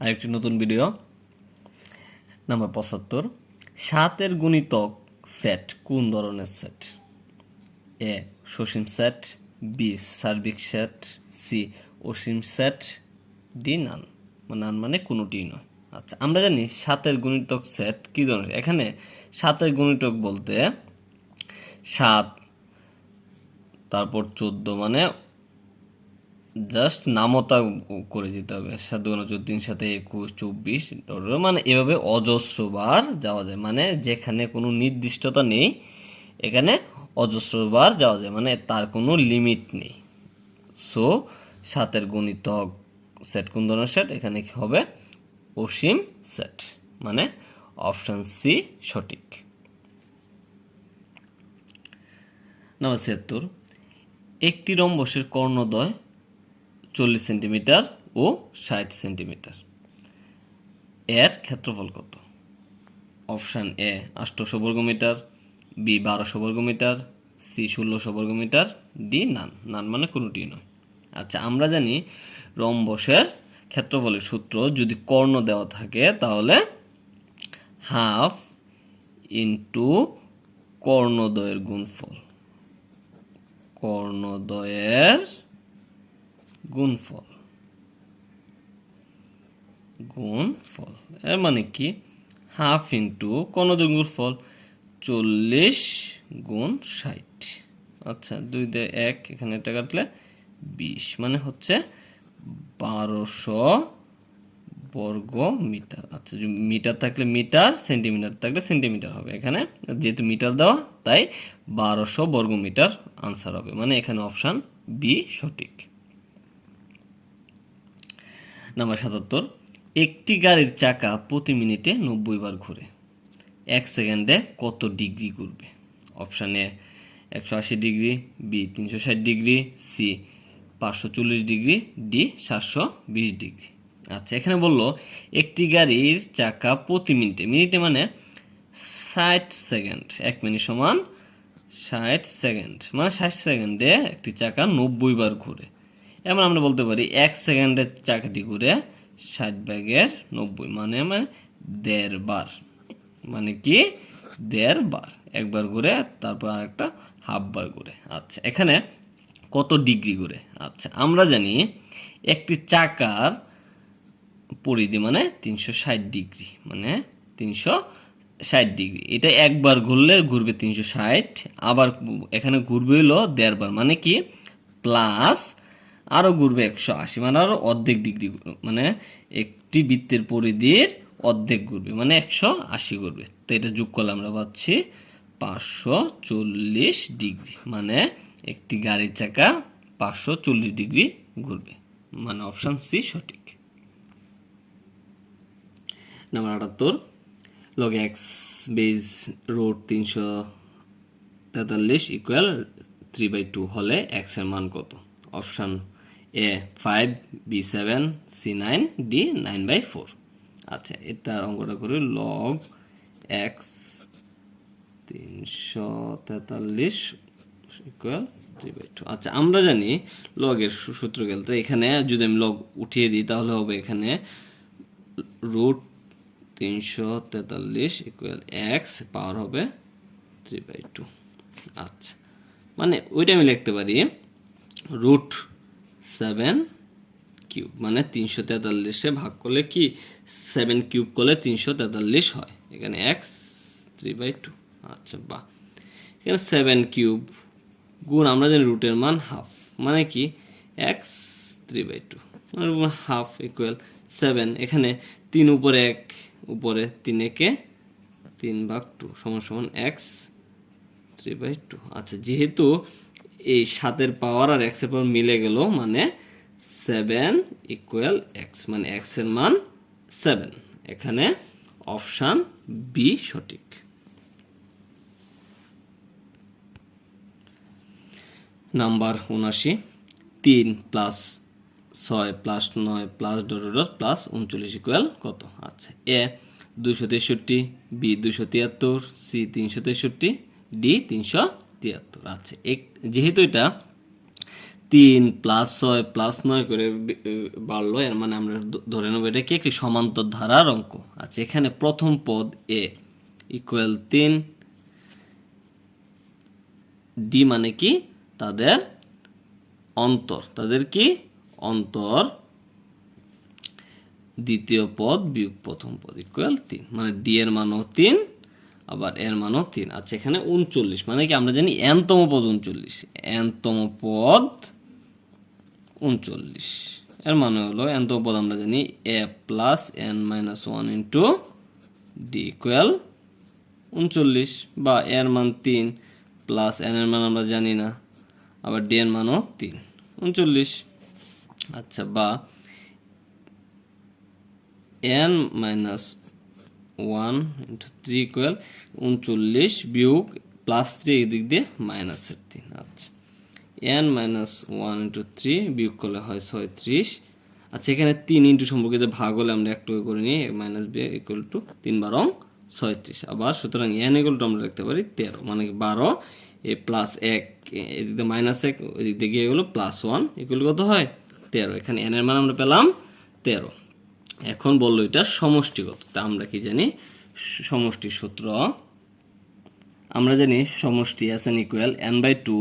আরেকটি নতুন video. Number ৭৫, ৭-এর গুণিতক সেট কোন ধরনের সেট? এ সসীম সেট, বি সার্বিক সেট, সি অসীম সেট, ডি নান। নান মানে কোনোটিই নয়। আচ্ছা, আমরা জানি ৭-এর গুণিতক সেট কি ধরনের। এখানে ৭-এর গুণিতক বলতে ৭ তারপর ১৪ মানে জাস্ট নামতা করে দিতে হবে। ৭ × ৪ ৩ 7 21 24 মানে এভাবে অজস্রবার যাওয়া যায়, মানে যেখানে কোনো নির্দিষ্টতা নেই এখানে অজস্রবার যাওয়া যায়, মানে তার কোনো লিমিট নেই। সো ৭-এর গুণিতক সেট কোন ধরনের সেট? এখানে কি হবে? অসীম সেট, মানে অপশন সি সঠিক। নাম্বার ৭৬, একটি রম্বসের কর্ণদ্বয় ৪০ সেন্টিমিটার ও ৬০ সেন্টিমিটার, এর ক্ষেত্রফল কত? অপশান এ ৮০০ বর্গমিটার, বি ১২০০ বর্গমিটার, সি ১৬০০ বর্গমিটার, ডি নান। নান মানে কোনোটি নয়। আচ্ছা, আমরা জানি রম্বসের ক্ষেত্রফলের সূত্র, যদি কর্ণ দেওয়া থাকে তাহলে হাফ ইন্টু কর্ণদ্বয়ের গুণফল, কর্ণদ্বয়ের গুণফল, এর মানে কি? হাফ ইন্টু কর্ণদ্বয়ের গুণফল ৪০ গুণ ৬০। আচ্ছা, ২ দিয়ে ১, এখানে এটা কাটলে ২০, মানে হচ্ছে ১২০০ বর্গ মিটার। আচ্ছা, মিটার থাকলে মিটার, সেন্টিমিটার থাকলে সেন্টিমিটার হবে। এখানে যেহেতু মিটার দেওয়া তাই ১২০০ বর্গ মিটার আনসার হবে, মানে এখানে অপশান বি সঠিক। নাম্বার ৭৭, একটি গাড়ির চাকা প্রতি মিনিটে ৯০ বার ঘুরে, ১ সেকেন্ডে কত ডিগ্রি ঘুরবে? Option A ১৮০ degree, B ৩৬০ degree, C ৫৪০ degree, D ৭২০ degree. আচ্ছা, এখানে বললো একটি গাড়ির চাকা প্রতি মিনিটে, মিনিটে মানে ৬০ সেকেন্ড, ১ মিনিট সমান ৬০ সেকেন্ড, মানে ৬০ সেকেন্ডে একটি চাকা ৯০ বার ঘুরে। এমন আমরা বলতে পারি ১ সেকেন্ডে চাকাটি ঘুরে ৬০/৯০, মানে ১.৫ বার, মানে কি ১.৫ বার, একবার ঘুরে তারপর আরেকটা হাফ বার ঘুরে। আচ্ছা, এখানে কত ডিগ্রি ঘুরে? আচ্ছা, আমরা জানি একটি চাকার পরিধি মানে ৩৬০ ডিগ্রি, মানে ৩৬০ ডিগ্রি। এটা একবার ঘুরলে ঘুরবে ৩৬০, আবার এখানে ঘুরবে হলো ১.৫ বার, মানে কি প্লাস আরও ঘুরবে ১৮০, মানে আরও অর্ধেক ডিগ্রি, মানে একটি বৃত্তের পরিধির অর্ধেক ঘুরবে, মানে ১৮০ ঘুরবে। তো এটা যোগ করলে আমরা পাচ্ছি ৫৪০ ডিগ্রি, মানে একটি গাড়ির চাকা ৫৪০ ডিগ্রি ঘুরবে, মানে অপশান সি সঠিক। Number ৭৮, log x base root ৩৪৩ equal 3/2 হলে এক্স এর মান কত? Option A 5, B 7, C 9, D 9/4। আচ্ছা, এটার অঙ্কটা করি। Log x ৩৪৩ equal 3/2। আচ্ছা, আমরা জানি লগের সূত্র গেলতে এখানে যদি আমি লগ উঠিয়ে দিই তাহলে হবে এখানে রুট ৩৪৩ ইকুয়াল এক্স, পাওয়ার হবে 3/2। আচ্ছা, মানে ওইটা আমি লিখতে পারি রুট 7 কিউব, মানে ৩৪৩-এ ভাগ করলে কি 7 কিউব করলে ৩৪৩ হয়, এখানে এক্স 3/2। আচ্ছা, বাহ, এখানে 7 কিউব গুণ আমরা জানি রুটের মান হাফ, মানে কি এক্স 3/2, মানে হাফ ইকুয়াল 7, এখানে 3 উপরে 1 উপরে 3 একে 3/2 সমান সমান এক্স 3/2। আচ্ছা, যেহেতু এই 7-এর পাওয়ার আর এক্স এর পাওয়ার মিলে গেল, মানে 7 ইকুয়াল এক্স, মানে এক্স এর মান 7, এখানে অপশান বি সঠিক। Number ৭৯, ৩ plus ৬ plus ৯ plus plus ৩৯ equal কত? আচ্ছা, এ ২৬৩, বি ২৭৩, সি ৩৬৩, ডি ৩৭৩। আচ্ছা, যেহেতু এটা 3 প্লাস 6 প্লাস 9 করে বাড়লো, এর মানে আমরা ধরে নেব এটা কি একটি সমান্তর ধারার অঙ্ক। আচ্ছা, এখানে প্রথম পদ এ ইকুয়াল 3, ডি মানে কি তাদের অন্তর, তাদের কি অন্তর, দ্বিতীয় পদ বিয়োগ প্রথম পদ ইকুয়াল 3, মানে ডি এর মানও 3 আবার এর মানও 3। আচ্ছা, এখানে 39 মানে কি আমরা জানি n তম পদ 39, n তম পদ 39, এর মানে হলো n তম পদ আমরা জানি a plus n minus 1 into D equal 39, বা এর মান 3 প্লাস n এর মান আমরা জানি না, আবার ডি এর মানও 3, 39। আচ্ছা, বা n মাইনাস 1 ইন্টু 3 ইকুয়াল 39 বিয়োগ প্লাস 3 এদিক দিয়ে মাইনাসের 3। আচ্ছা, n মাইনাস 1 ইন্টু 3 বিয়োগ করলে হয় 36। আচ্ছা, এখানে 3 ইন্টু সম্পর্কিত ভাগ হলে আমরা একটু করে নিই, মাইনাস বি ইকুয়াল টু 3 বারং 36। আবার সুতরাং n ইকুয়াল টু আমরা লিখতে পারি 13, মানে 12 এ প্লাস 1 এদিক দিয়ে মাইনাস 1 ওইদিক দিয়ে গিয়ে হলো প্লাস 1 ইকুয়াল কত হয় 13। এখানে n এর মান আমরা পেলাম 13। এখন বললো এটা সমষ্টিগত, তা আমরা কি জানি সমষ্টি সূত্র, আমরা জানি সমষ্টি Sn equal n/2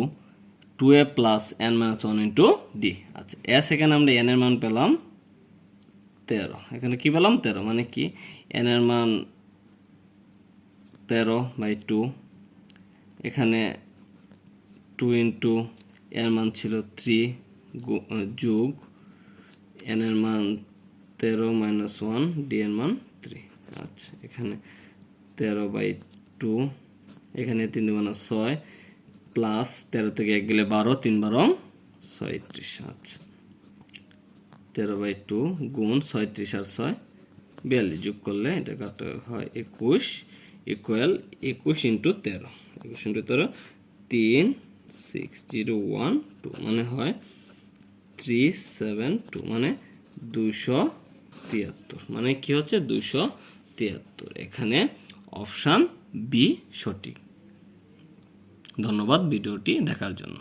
2a plus n minus 1 into D. আচ্ছা, s এখানে আমরা n এর মান পেলাম 13, এখানে কি পেলাম 13, মানে কি n এর মান 13/2, এখানে 2 ইন্টু এর মান ছিল 3 যোগ n এর মান 13 মাইনাস 1 ডি এর মান 3। আচ্ছা, এখানে 13/2, এখানে 3 দুগুণা 6 প্লাস 13 থেকে 1 গেলে 12, 3 বারং 36। আচ্ছা, 13/2 গুণ 36 আর 6 42, যোগ করলে এটা কত হয় 21 ইকুয়াল 21 ইন্টু 13, 21 ইন্টু 13 36012, মানে হয় 372, মানে 273, মানে কি হচ্ছে 273। এখানে অপশান বি সঠিক। ধন্যবাদ ভিডিওটি দেখার জন্য।